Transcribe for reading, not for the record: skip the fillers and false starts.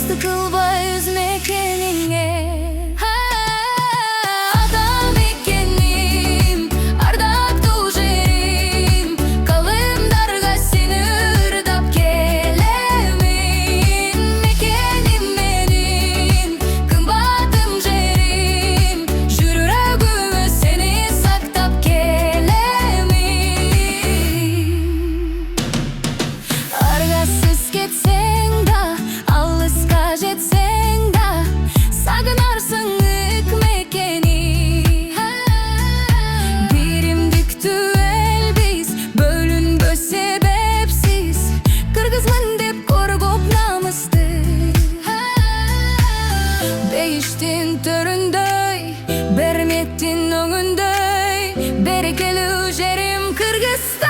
Asti kılbay üzmekenine. Ата Мекеним, ардактуу жерим, калымдарга сени ырдап келемин. Мекеним менин, кымбатым жерим, жүрөгүмө сени сактап келемин. Аргасыз кетсең да, алыска жетсең да, сагынарсың ык мекени. Биримдиктүү элбиз, бөлүнбө себепсиз, кыргызмын деп коргоп намысты. Бейиштин төрүндөй, берметтин өңүндөй, берекелүү жерим Кыргызстан.